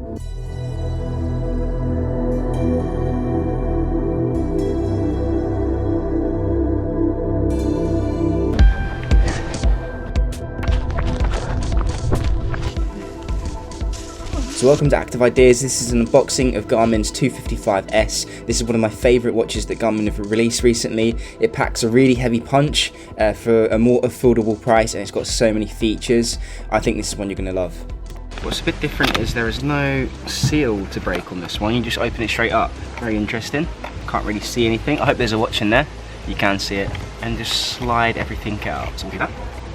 So welcome to Active Ideas. This is an unboxing of Garmin's 255S. This is one of my favourite watches that Garmin have released recently. It packs a really heavy punch for a more affordable price, and it's got so many features. I think this is one you're going to love. What's a bit different is there is no seal to break on this one. You just open it straight up. Very interesting. Can't really see anything. I hope there's a watch in there. You can see it. And just slide everything out. So we'll do that.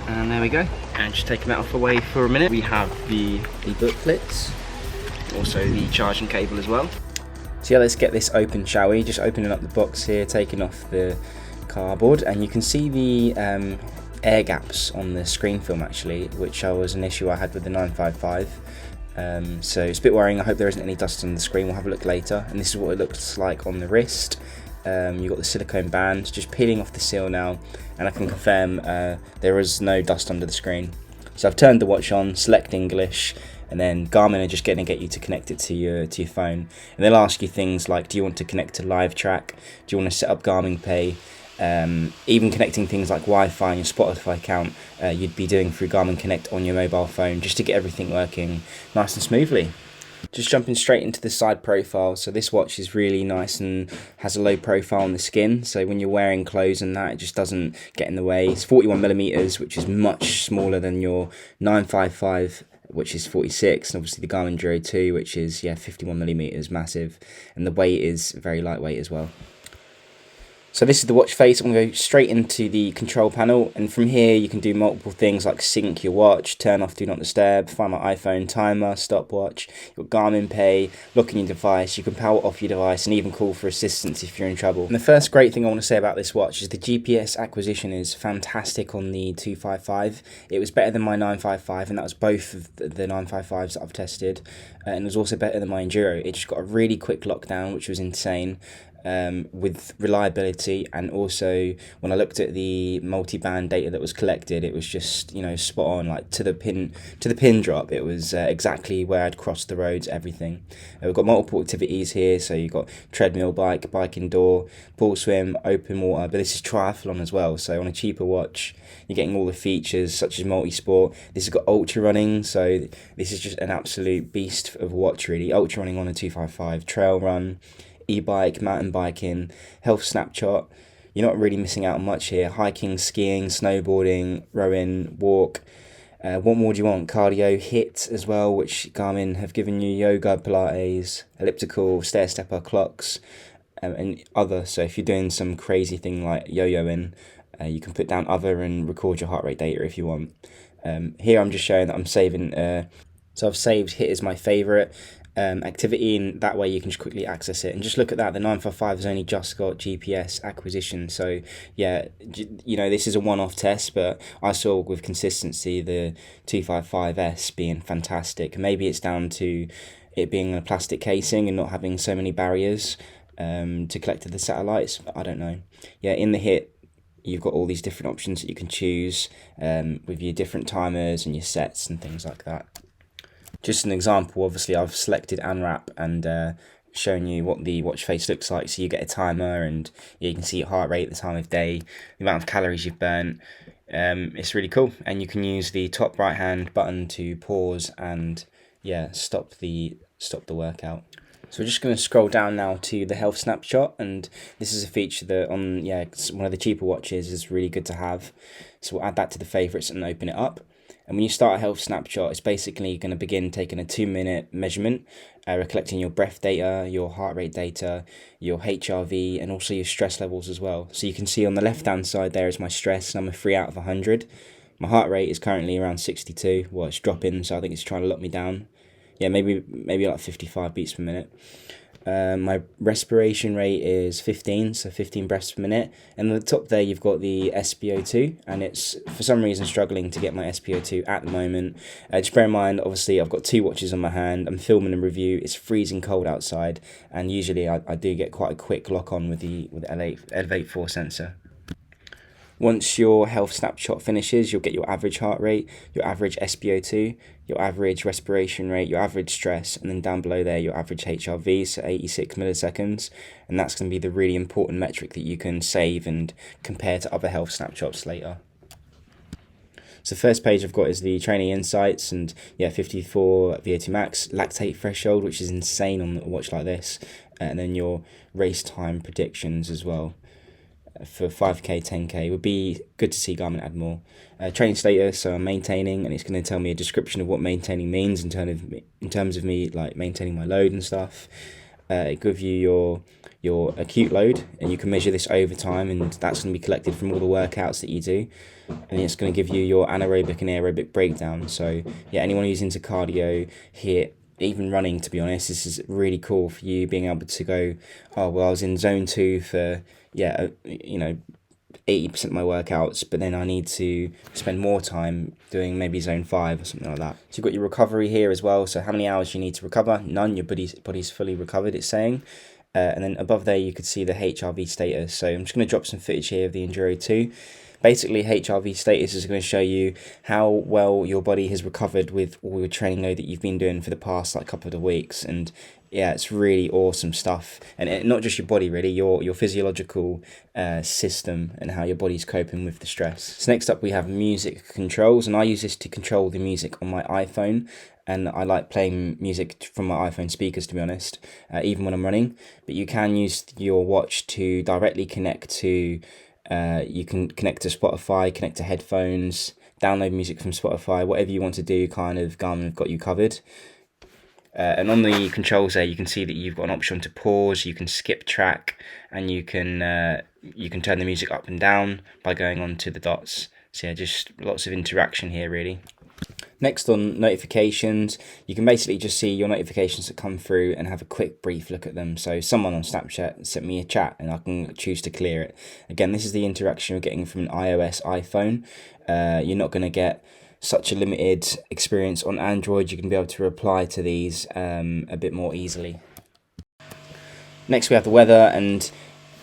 And there we go. And just taking that off away for a minute. We have the booklets. Also the charging cable as well. So yeah, let's get this open, shall we? Just opening up the box here, taking off the cardboard, and you can see the air gaps on the screen film actually, which was an issue I had with the 955. So it's a bit worrying. I hope there isn't any dust on the screen. We'll have a look later. And this is what it looks like on the wrist. You've got the silicone band, just peeling off the seal now, and I can confirm there is no dust under the screen. So I've turned the watch on, select English, and then Garmin are just going to get you to connect it to your phone, and they'll ask you things like, do you want to connect to live track, do you want to set up Garmin Pay, even connecting things like Wi-Fi and your Spotify account you'd be doing through Garmin Connect on your mobile phone, just to get everything working nice and smoothly. Just jumping straight into the side profile. So this watch is really nice and has a low profile on the skin, so when you're wearing clothes and that, it just doesn't get in the way. It's 41mm, which is much smaller than your 955, which is 46, and obviously the Garmin Enduro 2, which is 51mm, massive, and the weight is very lightweight as well. So this is the watch face. I'm going to go straight into the control panel, and from here you can do multiple things like sync your watch, turn off Do Not Disturb, find my iPhone timer, stopwatch, your Garmin Pay, locking your device, you can power off your device, and even call for assistance if you're in trouble. And the first great thing I want to say about this watch is the GPS acquisition is fantastic on the 255. It was better than my 955, and that was both of the 955s that I've tested, and it was also better than my Enduro. It just got a really quick lockdown, which was insane. With reliability, and also when I looked at the multi-band data that was collected, it was just, spot on, like to the pin drop. It was exactly where I'd crossed the roads, everything. We've got multiple activities here, so you've got treadmill bike, bike indoor, pool swim, open water, but this is triathlon as well, so on a cheaper watch you're getting all the features such as multi-sport. This has got ultra running, so this is just an absolute beast of a watch really. Ultra running on a 255, trail run, e-bike, mountain biking, health snapshot. You're not really missing out on much here. Hiking, skiing, snowboarding, rowing, walk. What more do you want? Cardio, HIIT as well, which Garmin have given you. Yoga, Pilates, elliptical, stair stepper, clocks, and other. So if you're doing some crazy thing like yo-yoing, you can put down other and record your heart rate data if you want. Here I'm just showing that I'm saving. So I've saved HIIT as my favourite activity, and that way you can just quickly access it. And just look at that, the 955 has only just got GPS acquisition, so yeah, this is a one-off test, but I saw with consistency the 255S being fantastic. Maybe it's down to it being a plastic casing and not having so many barriers to collect the satellites. I don't know. Yeah, in the HIIT you've got all these different options that you can choose with your different timers and your sets and things like that. Just an example, obviously I've selected Unwrap and shown you what the watch face looks like, so you get a timer and you can see your heart rate, the time of day, the amount of calories you've burnt. It's really cool, and you can use the top right hand button to pause and stop the workout. So we're just going to scroll down now to the health snapshot, and this is a feature that on one of the cheaper watches is really good to have. So we'll add that to the favorites and open it up. And when you start a health snapshot, it's basically going to begin taking a 2-minute measurement, collecting your breath data, your heart rate data, your HRV, and also your stress levels as well. So you can see on the left-hand side there is my stress, and I'm a 3 out of 100. My heart rate is currently around 62. Well, it's dropping, so I think it's trying to lock me down. Yeah, maybe like 55 beats per minute. My respiration rate is 15, so 15 breaths per minute. And at the top there, you've got the SpO2, and it's for some reason struggling to get my SpO2 at the moment. Just bear in mind, obviously, I've got 2 watches on my hand. I'm filming a review. It's freezing cold outside, and usually I do get quite a quick lock on with the Elevate 4 sensor. Once your health snapshot finishes, you'll get your average heart rate, your average SpO2, your average respiration rate, your average stress, and then down below there your average HRV, so 86 milliseconds, and that's going to be the really important metric that you can save and compare to other health snapshots later. So the first page I've got is the training insights, and yeah, 54 VO2 max, lactate threshold, which is insane on a watch like this, and then your race time predictions as well. For 5k, 10k, would be good to see Garmin add more. Training status, so I'm maintaining, and it's going to tell me a description of what maintaining means in terms of me like maintaining my load and stuff. It gives you your acute load, and you can measure this over time, and that's going to be collected from all the workouts that you do, and it's going to give you your anaerobic and aerobic breakdown. So yeah, anyone who's into cardio, HIIT, even running, to be honest, this is really cool for you being able to go, oh well, I was in zone 2 for 80% of my workouts, but then I need to spend more time doing maybe zone 5 or something like that. So you've got your recovery here as well, so how many hours you need to recover. None, your body's fully recovered, it's saying. And then above there you could see the HRV status. So I'm just going to drop some footage here of the Enduro 2. Basically, HRV status is going to show you how well your body has recovered with all your training load that you've been doing for the past couple of weeks. And yeah, it's really awesome stuff. And not just your body, really, your physiological system and how your body's coping with the stress. So next up we have music controls, and I use this to control the music on my iPhone. And I like playing music from my iPhone speakers, to be honest, even when I'm running. But you can use your watch to directly connect to, you can connect to Spotify, connect to headphones, download music from Spotify, whatever you want to do, kind of Garmin have got you covered. And on the controls there, you can see that you've got an option to pause, you can skip track, and you can turn the music up and down by going on to the dots. So yeah, just lots of interaction here, really. Next, on notifications, you can basically just see your notifications that come through and have a quick brief look at them. So someone on Snapchat sent me a chat and I can choose to clear it. Again, this is the interaction you're getting from an iOS iPhone. You're not going to get such a limited experience on Android. You can be able to reply to these a bit more easily. Next we have the weather, and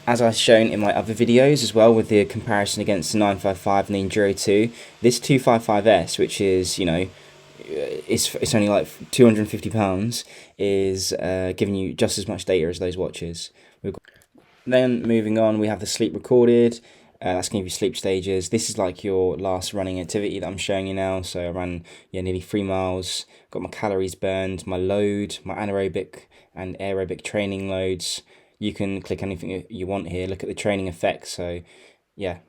as I've shown in my other videos as well with the comparison against the 955 and the Enduro 2, this 255S, which is, it's only like £250, is giving you just as much data as those watches. Then moving on, we have the sleep recorded. That's going to give you sleep stages. This is like your last running activity that I'm showing you now. So I ran nearly 3 miles, got my calories burned, my load, my anaerobic and aerobic training loads. You can click anything you want here. Look at the training effects. So yeah,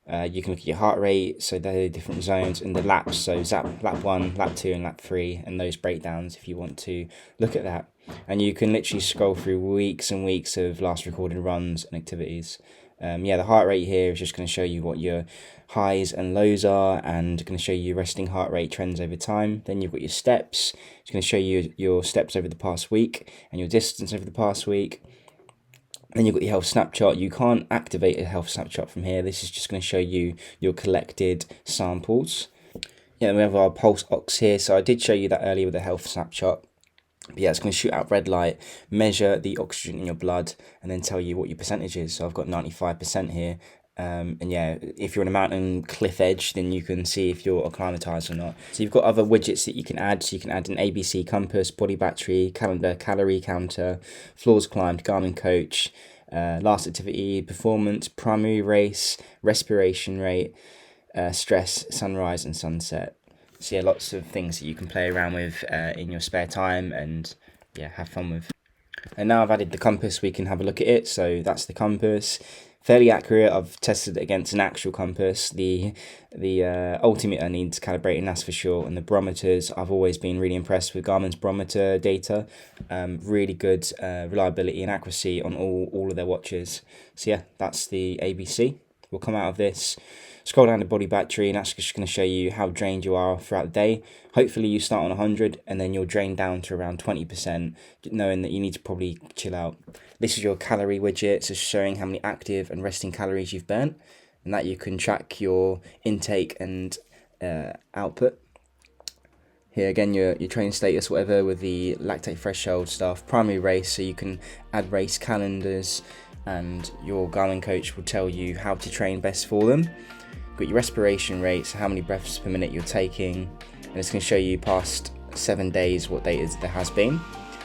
you can look at your heart rate. So they're the different zones, and the laps. So lap 1, lap 2 and lap 3, and those breakdowns if you want to look at that. And you can literally scroll through weeks and weeks of last recorded runs and activities. The heart rate here is just going to show you what your highs and lows are, and going to show you resting heart rate trends over time. Then you've got your steps. It's going to show you your steps over the past week and your distance over the past week. Then you've got your health snapshot. You can't activate a health snapshot from here. This is just going to show you your collected samples. Yeah, we have our PulseOX here. So I did show you that earlier with the health snapshot. But yeah, it's going to shoot out red light, measure the oxygen in your blood, and then tell you what your percentage is. So I've got 95% here. And yeah, if you're on a mountain cliff edge, then you can see if you're acclimatized or not. So you've got other widgets that you can add. So you can add an ABC compass, body battery, calendar, calorie counter, floors climbed, Garmin coach, last activity, performance, primary race, respiration rate, stress, sunrise and sunset. So yeah, lots of things that you can play around with in your spare time and yeah, have fun with. And now I've added the compass, we can have a look at it. So that's the compass. Fairly accurate. I've tested it against an actual compass. The Altimeter needs calibrating, that's for sure. And the barometers, I've always been really impressed with Garmin's barometer data. Really good reliability and accuracy on all of their watches. So yeah, that's the ABC. We'll come out of this, scroll down to body battery, and that's just going to show you how drained you are throughout the day. Hopefully you start on 100 and then you'll drain down to around 20%, knowing that you need to probably chill out. This is your calorie widget, so showing how many active and resting calories you've burnt, and that you can track your intake and output. Here again, your training status, whatever, with the lactate threshold stuff. Primary race, so you can add race calendars, and your Garmin coach will tell you how to train best for them. Got your respiration rates, how many breaths per minute you're taking, and it's going to show you past 7 days what date there has been.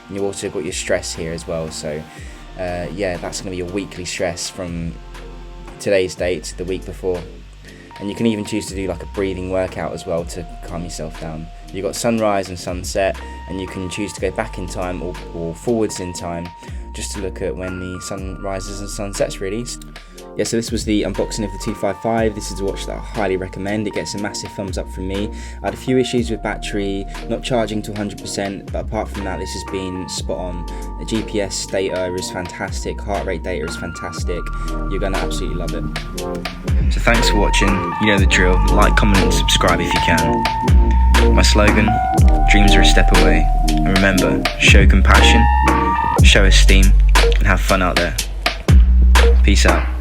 And you've also got your stress here as well, so yeah, that's going to be your weekly stress from today's date to the week before. And you can even choose to do like a breathing workout as well to calm yourself down. You've got sunrise and sunset, and you can choose to go back in time or forwards in time, just to look at when the sun rises and sun sets really. Yeah, so this was the unboxing of the 255. This is a watch that I highly recommend. It gets a massive thumbs up from me. I had a few issues with battery, not charging to 100%, but apart from that, this has been spot on. The GPS data is fantastic, heart rate data is fantastic. You're going to absolutely love it. So thanks for watching. You know the drill. Like, comment and subscribe if you can. My slogan, dreams are a step away. And remember, show compassion, show esteem, and have fun out there. Peace out.